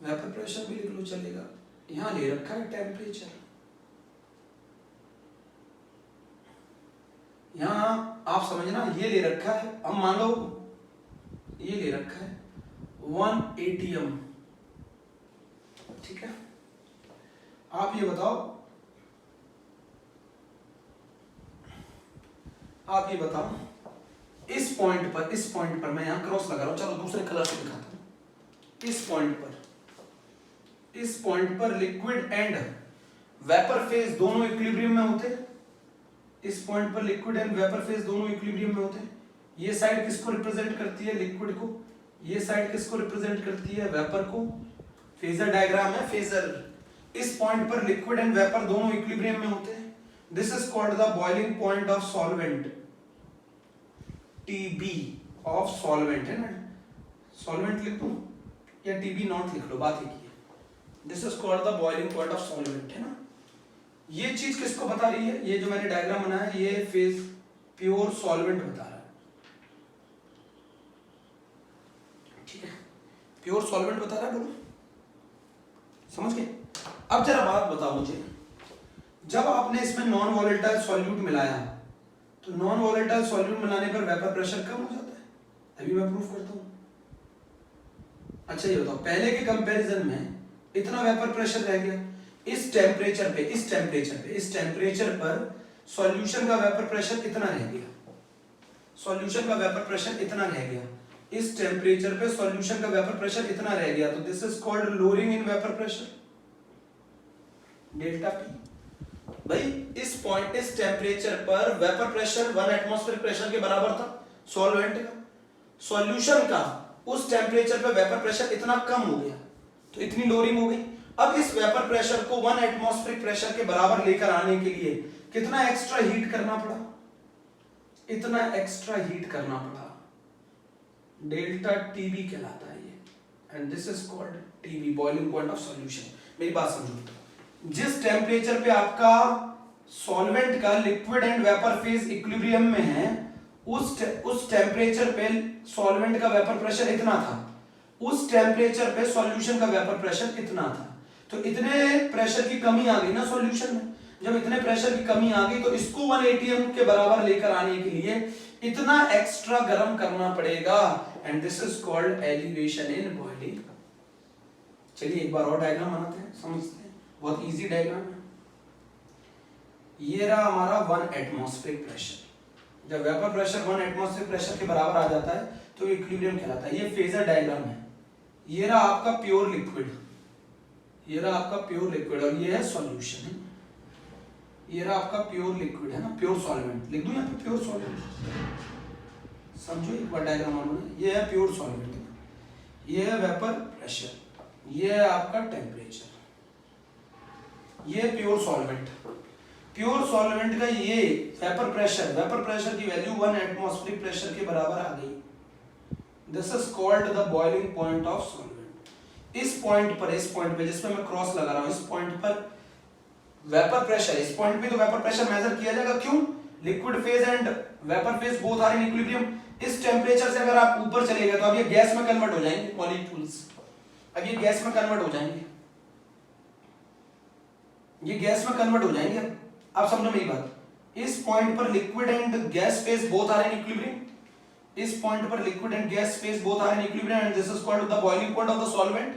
वेपर प्रेशर भी लिख लो चलेगा, यहां ले रखा है टेम्परेचर, यहां आप समझना ये ले रखा है, अब मान लो ये ले रखा है 1 atm, ठीक है। आप ये बताओ, इस पॉइंट पर मैं यहां क्रॉस लगा रहा हूं, चलो दूसरे कलर से दिखाता हूं। इस पॉइंट पर लिक्विड एंड वेपर फेज दोनों इक्विलिब्रियम में होते हैं। इस पॉइंट पर लिक्विड एंड वेपर फेज दोनों इक्विलिब्रियम में होते हैं। ये साइड किसको रिप्रेजेंट करती है? लिक्विड को। ये साइड किसको रिप्रेजेंट करती है? वेपर को। फेजर डायग्राम है, फेजर। इस पॉइंट पर लिक्विड एंड वेपर दोनों इक्विलिब्रियम में होते हैं। This is called the boiling point of solvent, TB of solvent, है ना। सॉल्वेंट लिख दूं या टीबी नॉट लिख लो, बात एक ही है। This is called the boiling point of solvent, है ना। ये चीज किसको बता रही है? ये जो मैंने डायग्राम बनाया है, ये फेज प्योर सॉल्वेंट बता रहा है, ठीक है। प्योर सॉल्वेंट बता रहा है, बोलो समझ गए। अब जरा बात बताओ मुझे, जब आपने इसमें नॉन वोलेटाइल सॉल्यूट मिलाया तो नॉन वोलेटाइल सॉल्यूट मिलाने पर वेपर प्रेशर कम हो जाता है। अभी मैं प्रूफ करता हूं। अच्छा ये बताओ, पहले के कंपैरिजन में इतना वेपर प्रेशर रह गया, इस टेम्परेचर पर सॉल्यूशन का वेपर प्रेशर इतना रह गया, सॉल्यूशन का वेपर प्रेशर इतना रह गया, इस टेम्परेचर पे सॉल्यूशन का वेपर प्रेशर इतना रह गया, तो this is called lowering in vapour pressure, delta P. भाई इस पॉइंट, इस टेम्परेचर पर वेपर प्रेशर 1 एटमॉस्फेरिक प्रेशर के बराबर था सॉल्वेंट का, सॉल्यूशन का उस टेम्परेचर पे वेपर प्रेशर इतना कम हो गया, तो इतनी लोअरिंग हो गई। अब इस वेपर प्रेशर को 1 एटमॉस्फेरिक प्रेशर के बराबर लेकर आने के लिए कितना एक्स्ट्रा हीट करना पड़ा? इतना एक्स्ट्रा हीट करना पड़ा, डेल्टा टीबी कहलाता है ये, and this is called TB, boiling point of solution. मेरी बात समझो, जिस टेम्परेचर पे आपका सॉल्वेंट का liquid and vapour phase equilibrium में है, उस टेम्परेचर पे सॉल्वेंट का वेपर प्रेशर इतना था, उस टेम्परेचर पे सॉल्यूशन का वेपर प्रेशर इतना था, तो इतने प्रेशर की कमी आ गई ना सॉल्यूशन में। जब इतने प्रेशर की कमी आ गई तो इसको 1 atm के बराबर लेकर आने के लिए इतना एक्स्ट्रा गर्म करना पड़ेगा, and this is called elevation in boiling. चलिए एक बार और डायग्राम बनाते हैं, समझते हैं, बहुत इजी डायग्राम है। ये रहा हमारा 1 एटमॉस्फेरिक प्रेशर। जब वेपर प्रेशर 1 एटमॉस्फेरिक प्रेशर के बराबर आ जाता है तो इक्विलिब्रियम कहलाता है। ये फेजर डायग्राम है। ये रहा आपका प्योर लिक्विड, ये रहा आपका प्योर लिक्विड, और ये है सॉल्यूशन है। ये रहा आपका प्योर लिक्विड, है ना, प्योर सॉल्वेंट। लिख दूं यहाँ पे प्योर सॉल्वेंट, समझो एक बार डायग्राम बनाना। ये है प्योर सॉल्वेंट, ये है वेपर प्रेशर, ये है आपका टेम्परेचर, ये प्योर सॉल्वेंट। प्योर सॉल्वेंट का ये वेपर प्रेशर की वैल्यू 1 एटमॉस्फेरिक प्रेशर के बराबर आ गई। This is called the boiling point of solvent. इस पॉइंट पे जिसमें मैं क्रॉस लगा रहा हूं, इस पॉइंट पर वेपर प्रेशर, इस पॉइंट पे तो वेपर प्रेशर मेजर किया जाएगा। क्यों? Liquid phase and vapour phase both are in equilibrium. इस टेम्परेचर से अगर आप ऊपर चले गए तो अब ये गैस में कन्वर्ट हो जाएंगे मॉलिक्यूल्स, अब ये गैस में कन्वर्ट हो जाएंगे, ये गैस में कन्वर्ट हो जाएंगे। आप समझो मेरी बात। इस पॉइंट पर liquid and gas phase both are in equilibrium, इस पॉइंट पर liquid and gas phase both are in equilibrium, and this is called the boiling point of the solvent.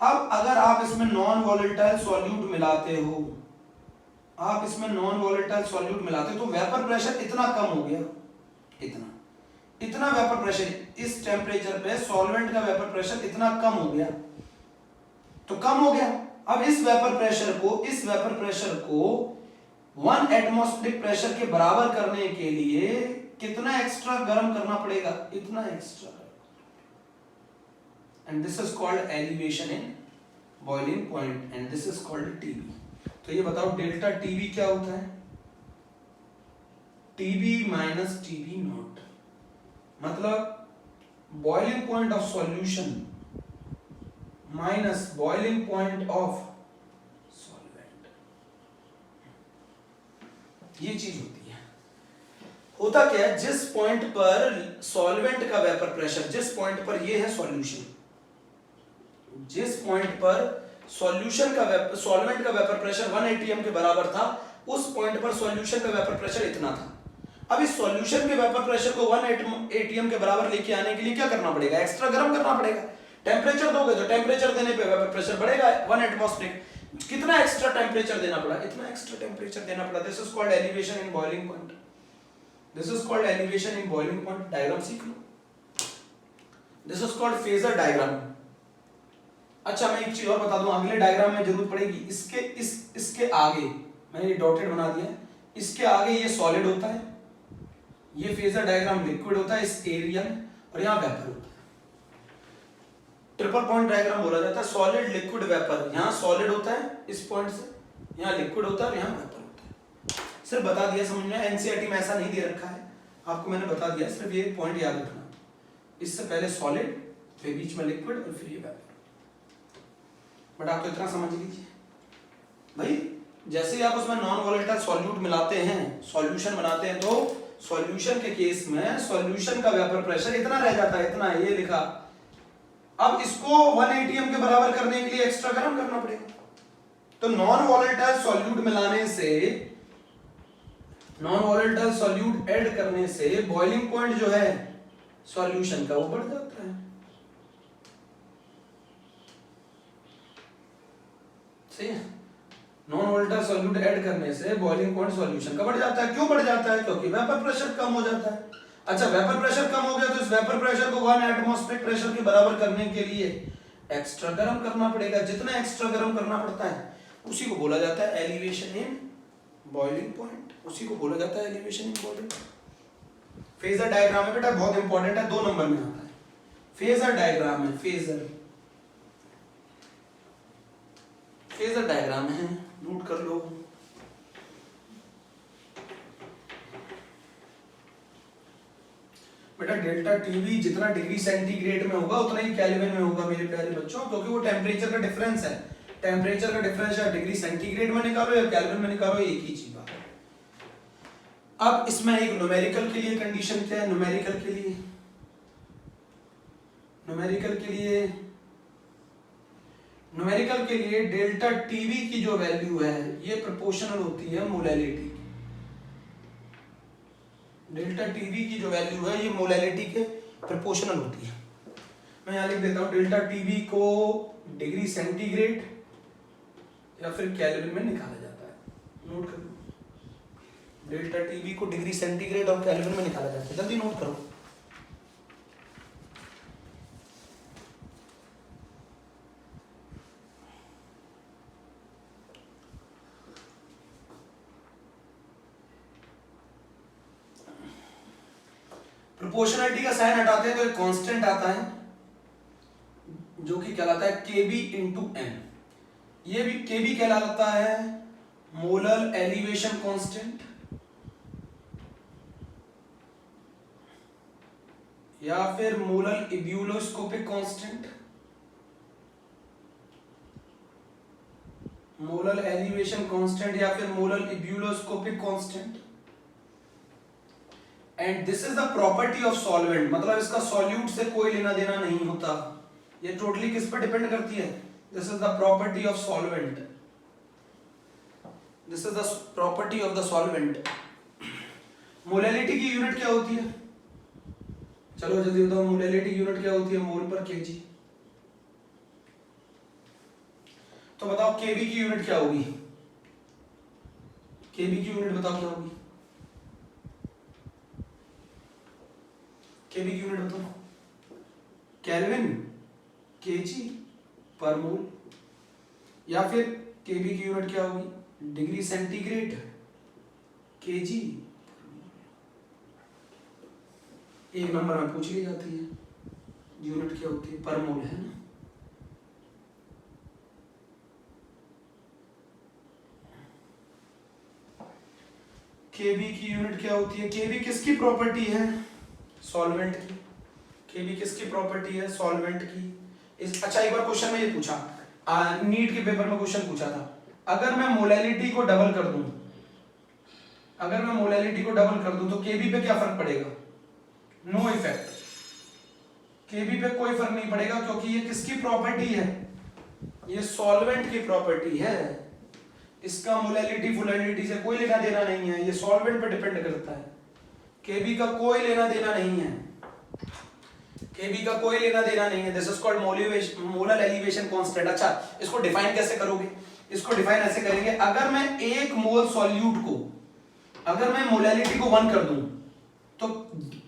अब अगर आप इसमें नॉन वोलेटाइल सॉल्यूट मिलाते हो, आप इसमें नॉन वोलेटाइल सॉल्यूट मिलाते हो तो वेपर प्रेशर इतना कम हो गया, इतना वेपर प्रेशर, इस टेम्परेचर पे सॉल्वेंट का वेपर प्रेशर इतना कम हो गया, तो कम हो गया। अब इस वेपर प्रेशर को 1 एटमॉस्फेरिक प्रेशर के बराबर करने के लिए कितना एक्स्ट्रा गर्म करना पड़ेगा, इतना extra, and this is called elevation in boiling point and this is called TB. तो ये बताओ डेल्टा टीबी क्या होता है, टीबी माइनस टीबी नॉट, मतलब boiling point of solution minus boiling point of solvent, ये चीज होती है। होता क्या है, जिस पॉइंट पर सॉल्वेंट का वेपर प्रेशर, जिस पॉइंट पर ये है सॉल्यूशन, जिस पॉइंट पर सॉल्यूशन का सॉल्वेंट का वेपर प्रेशर 1 atm के बराबर था, उस पॉइंट पर सॉल्यूशन का वेपर प्रेशर इतना था। अब इस सॉल्यूशन के वेपर प्रेशर को 1 atm के बराबर लेके आने के लिए क्या करना पड़ेगा, एक्स्ट्रा गर्म करना पड़ेगा। टेम्परेचर दोगे तो टेम्परेचर देने पे वेपर प्रेशर बढ़ेगा 1 एटमॉस्फेरिक, कितना एक्स्ट्रा टेम्परेचर देना पड़ा, इतना एक्स्ट्रा टेम्परेचर देना पड़ा। This is called elevation in boiling point, this is called elevation in boiling point. Diagram सीख लो, this is called phase diagram. अच्छा मैं एक चीज और बता दूं, अगले डायग्राम में जरूरत पड़ेगी, इसके आगे मैंने ये डॉटेड बना दिया, इसके आगे ये सॉलिड होता है, ये फेजर डायग्राम लिक्विड होता है इस एरिया में, और यहाँ वेपर होता है। ट्रिपल पॉइंट डायग्राम बोला जाता है, सॉलिड लिक्विड वेपर। यहाँ सॉलिड होता है इस पॉइंट से, यहाँ लिक्विड होता है और यहाँ वेपर होता है। सिर्फ बता दिया, समझ में, एनसीईआरटी में ऐसा नहीं दे रखा है, आपको मैंने बता दिया, सिर्फ ये पॉइंट याद रखना, इससे पहले सॉलिड, फिर बीच में लिक्विड और फिर ये वेपर। बट आप तो इतना समझ लीजिए भाई, जैसे ही आप उसमें नॉन वोलेटाइल सॉल्यूट मिलाते हैं, सॉल्यूशन बनाते हैं, तो सॉल्यूशन के केस में सॉल्यूशन का वेपर प्रेशर इतना रह जाता है, इतना ये लिखा। अब इसको 1 atm के बराबर करने के लिए एक्स्ट्रा गर्म करना पड़ेगा। तो नॉन वोलेटाइल सॉल्यूट मिलाने से, नॉन वोलेटाइल सॉल्यूट ऐड करने से बॉइलिंग पॉइंट जो है सॉल्यूशन का वो बढ़ जाता है। सही है, नॉन वोलेटाइल सॉल्यूट ऐड करने से बॉइलिंग पॉइंट सॉल्यूशन का बढ़ जाता है। क्यों बढ़ जाता है, क्योंकि वेपर प्रेशर कम हो जाता है। अच्छा वेपर प्रेशर कम हो गया तो इस वेपर प्रेशर को 1 एटमॉस्फेरिक प्रेशर के बराबर करने के लिए एक्स्ट्रा गर्म करना पड़ेगा। जितना एक्स्ट्रा गर्म करना पड़ता है उसी को बोला जाता है एलिवेशन इन बॉइलिंग पॉइंट, उसी को बोला जाता है elevation in boiling. Phasor diagram है बेटा, बहुत इंपॉर्टेंट है, 2 नंबर में आता है। फेजर डायग्राम है, फेजर डायग्राम है, नोट कर लो। बेटा डेल्टा टीवी जितना डिग्री सेंटीग्रेड में होगा उतना ही केल्विन में होगा मेरे प्यारे बच्चों, क्योंकि वो टेम्परेचर का डिफरेंस है। टेम्परेचर का डिफरेंस या डिग्री सेंटीग्रेड में निकालो या केल्विन में निकालो, एक ही चीज बात है। अब इसमें एक न्यूमेरिकल के लिए कंडीशन क्या है, न्यूमेरिकल के लिए डेल्टा टीवी की जो वैल्यू है ये प्रोपोर्शनल होती है मोलैलिटी की। डेल्टा टीवी की जो वैल्यू है ये मोलैलिटी के प्रोपोर्शनल होती है। मैं यहाँ लिख देता हूँ, डेल्टा टीवी को डिग्री सेंटीग्रेड या फिर केल्विन में निकाला जाता है। नोट करो, डेल्टा टीवी को डिग्री सेंटीग्रेड और केल्विन में निकाला जाता है, जल्दी नोट करो। प्रोपोर्शनलिटी का साइन हटाते हैं तो एक कांस्टेंट आता है जो कि कहलाता है Kb इंटू एन। ये भी Kb कहलाता है मोलर एलिवेशन कांस्टेंट या फिर molar ebullioscopic constant, molar elevation constant या फिर molar ebullioscopic constant. And this is the property of solvent, मतलब इसका सॉल्यूट से कोई लेना देना नहीं होता, ये टोटली किस पर डिपेंड करती है। This is the property of solvent, this is the property of the solvent. Molality की यूनिट क्या होती है, चलो जल्दी बताओ, मोलैलिटी यूनिट क्या होती है, मोल पर केजी। तो बताओ केबी की यूनिट क्या होगी, केबी की यूनिट बताओ क्या होगी, केबी की यूनिट बताओ, केल्विन, केजी पर मोल, या फिर केबी की यूनिट क्या होगी, डिग्री सेंटीग्रेड केजी, एक नंबर में पूछ ली जाती है, यूनिट क्या होती है, पर मोल है ना। केबी की यूनिट क्या होती है, केबी किसकी प्रॉपर्टी है, सॉल्वेंट की। केबी किसकी प्रॉपर्टी है, सॉल्वेंट की। अच्छा एक बार क्वेश्चन में ये पूछा, नीट के पेपर में क्वेश्चन पूछा था, अगर मैं मोलैलिटी को डबल कर दूं, अगर मैं मोलैलिटी को डबल कर दूं तो केबी पे क्या फर्क पड़ेगा, नो इफेक्ट। केबी पे कोई फर्क नहीं पड़ेगा क्योंकि ये किसकी प्रॉपर्टी है, ये सॉल्वेंट की प्रॉपर्टी है। इसका मोलैलिटी फुलैलिटी से कोई लेना देना नहीं है, ये सॉल्वेंट पे डिपेंड करता है। केबी का कोई लेना देना नहीं है, केबी का कोई लेना देना नहीं है। This is called molar elevation constant. अच्छा इसको डिफाइन कैसे करोगे, इसको डिफाइन ऐसे करेंगे, अगर मैं 1 मोल सॉल्यूट को, अगर मैं मोलैलिटी को 1 कर दूं तो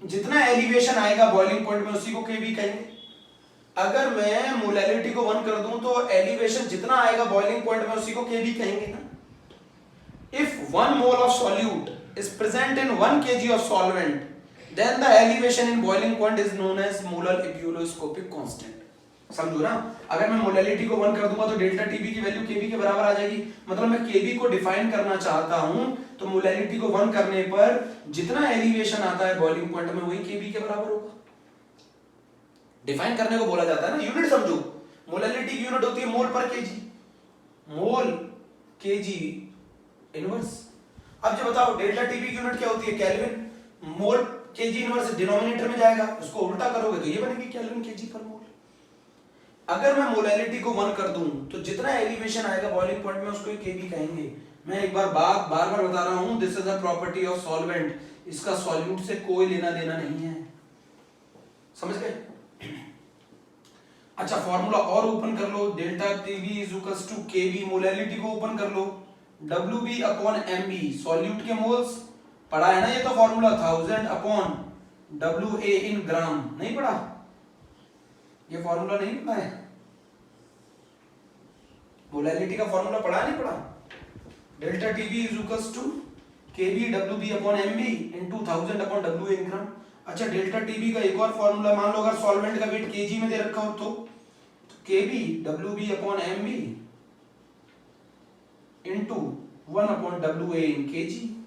जितना एलिवेशन आएगा बॉइलिंग पॉइंट में उसी को केबी कहेंगे। अगर मैं मोलैलिटी को 1 कर दूं तो एलिवेशन जितना आएगा बॉइलिंग पॉइंट में उसी को केबी कहेंगे ना। If 1 mole of solute is present in 1 kg of solvent then the elevation in boiling point is known as molar ebullioscopic constant। समझो ना, अगर मैं मोलैलिटी को 1 कर दूंगा तो डेल्टा टीबी की वैल्यू केबी के बराबर आ जाएगी। मतलब मैं केबी को डिफाइन करना चाहता हूं तो मोलैलिटी को 1 करने पर जितना एलिवेशन आता है बॉइलिंग पॉइंट में वही केबी के बराबर होगा। डिफाइन करने को बोला जाता है ना, यूनिट समझो, मोलैलिटी की यूनिट होती है मोल पर केजी, मोल केजी इनवर्स। अब जो बताओ डेल्टा टीबी की यूनिट क्या होती है, केल्विन। मोल केजी इनवर्स डिनोमिनेटर में जाएगा, उसको उल्टा करोगे तो ये बनेगी केल्विन केजी पर मोल। अगर मैं मोलैलिटी को 1 कर दूं तो जितना एलिवेशन आएगा बॉइलिंग पॉइंट में उसको ही केबी कहेंगे। मैं एक बार बार बता रहा हूं, this is a property of solvent, इसका सॉल्यूट से कोई लेना देना नहीं है, समझ गए। अच्छा फॉर्मूला और ओपन कर लो, delta TB is equals to KB, molality को ओपन कर लो, डब्ल्यूबी अपॉन एमबी, सॉल्यूट के मोल्स पढ़ा है ना ये तो formula, 1000 upon WA in gram, नहीं पढ़ा, ये फॉर्मूला नहीं पढ़ा है, मोलैलिटी का फॉर्मूला पढ़ा नहीं पढ़ा, delta TB is equals to KB WB upon MB into 1000 upon WA in gram. अच्छा डेल्टा टीबी का एक और फॉर्मूला, मान लो अगर सॉल्वेंट का वेट केजी में दे रखा हो तो KB WB upon MB into 1 upon WA in KG.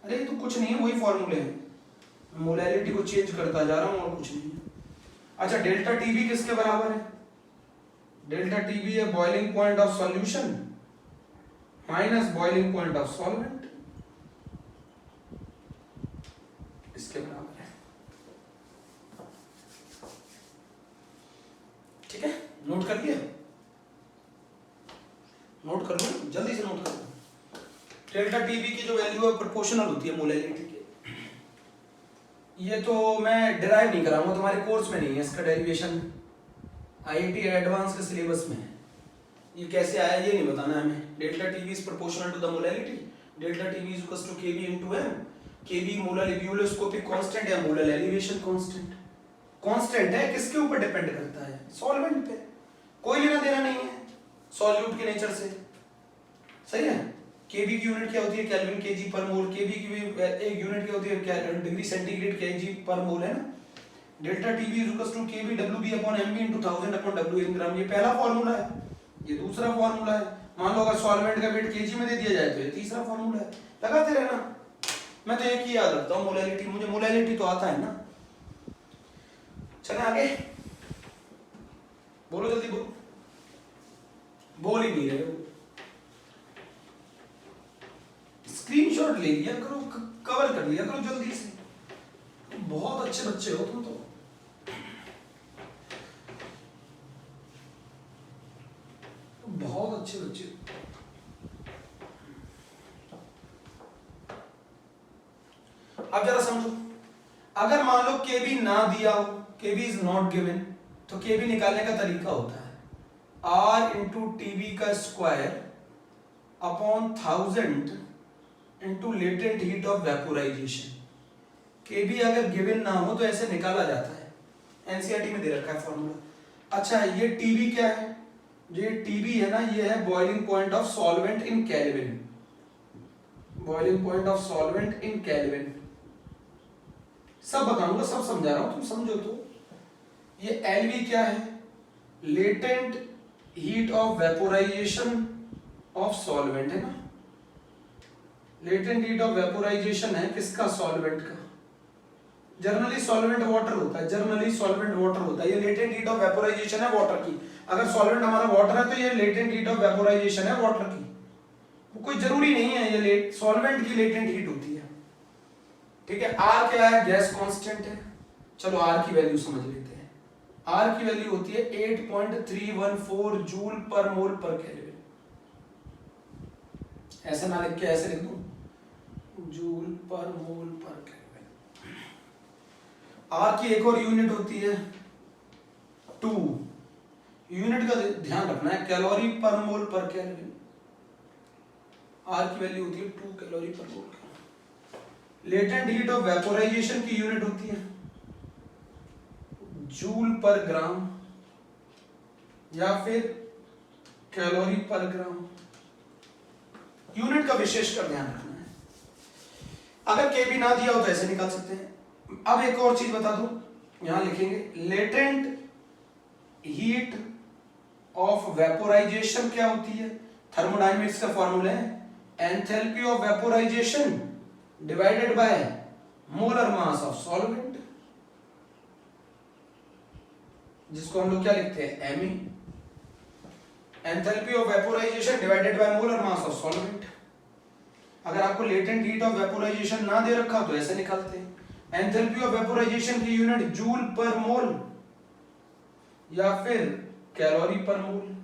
अरे तो कुछ नहीं है, वही फॉर्मूले हैं, मोलैलिटी को चेंज करता जा रहा हूं और कुछ नहीं है। अच्छा डेल्टा टीबी किसके बराबर है, डेल्टा टीबी है boiling point of solution minus boiling point of solvent, इसके बराबर है। ठीक है, नोट कर लिया, नोट कर लो, जल्दी से नोट कर लो। डेल्टा टीबी की जो वैल्यू है प्रोपोर्शनल होती है मोलैलिटी के। ये तो मैं डिराइव नहीं कराऊंगा, तुम्हारे कोर्स में नहीं है इसका डेरिवेशन, आईआईटी एडवांस के सिलेबस में है। ये कैसे आया ये नहीं बताना है हमें। Delta TB is proportional to the molality, delta TB is equals to KB into M, KB molar ebullioscopic constant या मोलर एलिवेशन कांस्टेंट। कांस्टेंट है, किसके ऊपर डिपेंड करता है, सॉल्वेंट पे, कोई लेना देना नहीं है सॉल्यूट के नेचर से, सही है। केबी की यूनिट क्या होती है, केल्विन केजी पर मोल, केबी की भी एक यूनिट क्या होती है, डिग्री सेंटीग्रेड केजी पर मोल है ना। Delta TB is equals to KB WB upon MB into 1000 upon WA in gram, ये पहला फार्मूला है। ये दूसरा फार्मूला है, मान लो अगर सॉल्वेंट का वेट केजी में दे दिया जाए तो ये तीसरा फार्मूला है। लगाते रहना, मैं तो एक ही याद रखता हूँ मोलैलिटी, मुझे मोलैलिटी तो आता है ना। चले आगे, बोलो जल्दी, बोलो, बोल ही नहीं रहे हो। स्क्रीनशॉट ले लिया करो, कवर कर लिया करो जल्दी से, बहुत अच्छे बच्चे हो तुम तो। बहुत अच्छे बच्चे। अब जरा समझो, अगर मान लो केबी ना दिया हो, केबी इज नॉट गिवन, तो केबी निकालने का तरीका होता है R इंटू टीबी का square upon 1000 into latent heat of vaporization. KB अगर गिवन ना हो तो ऐसे निकाला जाता है, एनसीईआरटी में दे रखा है फॉर्मूला। अच्छा ये टीबी क्या है, जो ये टीबी है ना, ये है boiling point of solvent in kelvin. Boiling point of solvent in kelvin. सब बताऊंगा, सब समझा रहा हूं, तुम समझो। तो ये एलवी क्या है? Latent heat of vaporisation of solvent है ना। लेटेंट हीट ऑफ वेपोराइजेशन है किसका? सॉल्वेंट का। जनरली सॉल्वेंट वाटर होता है, जनरली सॉल्वेंट वाटर होता है। ये लेटेंट हीट ऑफ वेपोराइजेशन है वाटर की। अगर सॉल्वेंट हमारा वाटर है तो ये लेटेंट हीट ऑफ वेपोराइजेशन है वाटर की। वो कोई जरूरी नहीं है, ये सॉल्वेंट की लेटेंट हीट होती है। ठीक है। आर क्या है? गैस कांस्टेंट है। चलो आर की वैल्यू समझ लेते हैं। आर की वैल्यू होती है 8.314 जूल पर मोल पर केल्विन। ऐसे ना लिख के ऐसे लिख दूं, जूल पर मोल पर केल्विन। आर की एक और यूनिट होती है 2। यूनिट का ध्यान रखना है, कैलोरी पर मोल पर केल्विन। आर की वैल्यू होती है 2 कैलोरी पर मोल। लेटेंट हीट ऑफ वेपोराइजेशन की यूनिट होती है जूल पर ग्राम या फिर कैलोरी पर ग्राम। यूनिट का विशेष कर ध्यान रखना है। अगर के भी ना दिया हो तो ऐसे निकाल सकते हैं। अब एक और चीज बता दूं, यहां लिखेंगे लेटेंट हीट ऑफ वेपोराइजेशन क्या होती है? थर्मोडायनेमिक्स का फॉर्मूला है enthalpy of vaporisation divided by molar mass of solvent, जिसको हम लोग क्या लिखते हैं? ME. Enthalpy of vaporisation divided by molar mass of solvent. अगर आपको लेटेंट हीट ऑफ वेपोराइजेशन ना दे रखा तो ऐसे निकालते हैं। एंथैल्पी ऑफ वेपोराइजेशन की यूनिट जूल पर मोल या फिर कैलोरी पर मोल।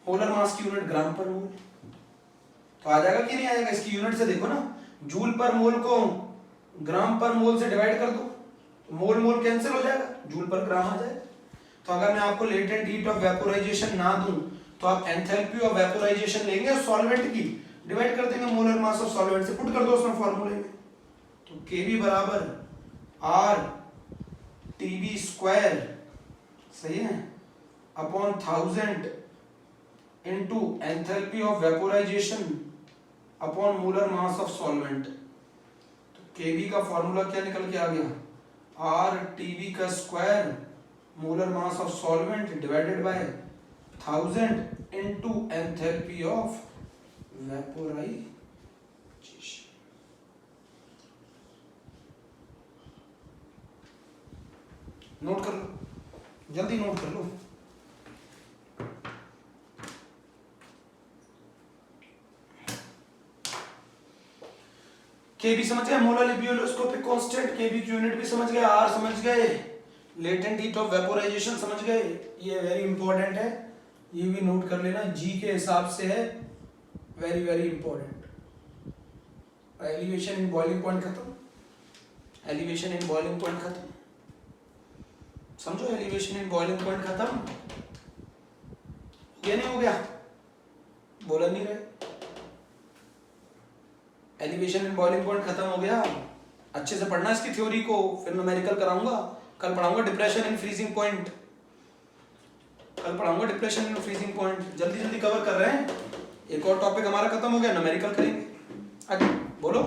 मोलर मास की यूनिट ग्राम पर मोल। तो आ जाएगा कि नहीं आ जाएगा? इसकी यूनिट से देखो ना, जूल पर मोल को ग्राम पर मोल से डिवाइड कर दो, मोल मोल कैंसिल हो जाएगा, जूल पर ग्राम आ जाएगा। तो अगर मैं आपको लेटेंट हीट ऑफ वेपोराइजेशन ना दूं तो आप एंथैल्पी ऑफ वेपोराइजेशन लेंगे सॉल्वेंट की, डिवाइड कर देंगे मोलर मास ऑफ सॉल्वेंट से, पुट कर दो उसमें फॉर्मूले में। तो केबी बराबर आर टीबी स्क्वायर, सही है, upon 1000 into enthalpy of vaporisation upon molar mass of solvent. तो केबी का फॉर्मूला क्या निकल के आ गया? आर टीबी का square molar mass of solvent divided by 1000 into enthalpy of vaporisation. Note कर लो, जल्दी नोट कर लो। केबी समझ गए, मोलर लिबियोस्कोपिक कांस्टेंट, केबी की यूनिट भी समझ गए, आर समझ गए, लेटेंट हीट ऑफ वेपोराइजेशन समझ गए। ये वेरी इंपॉर्टेंट है, ये भी नोट कर लेना, जी के हिसाब से है, very very important. Elevation in boiling point खत्म, एलिवेशन इन बॉइलिंग पॉइंट खत्म, समझो, एलिवेशन इन बॉइलिंग पॉइंट खत्म। ये नहीं हो गया? बोला नहीं रहे। एलिवेशन इन बॉइलिंग पॉइंट खत्म हो गया। अच्छे से पढ़ना इसकी थ्योरी को, फिर न्यूमेरिकल कराऊंगा। कल पढ़ाऊंगा डिप्रेशन इन फ्रीजिंग पॉइंट, कल पढ़ाऊंगा डिप्रेशन इन फ्रीजिंग पॉइंट। जल्दी जल्दी कवर कर रहे हैं। एक और टॉपिक हमारा खत्म हो गया, न्यूमेरिकल करेंगे। आगे बोलो।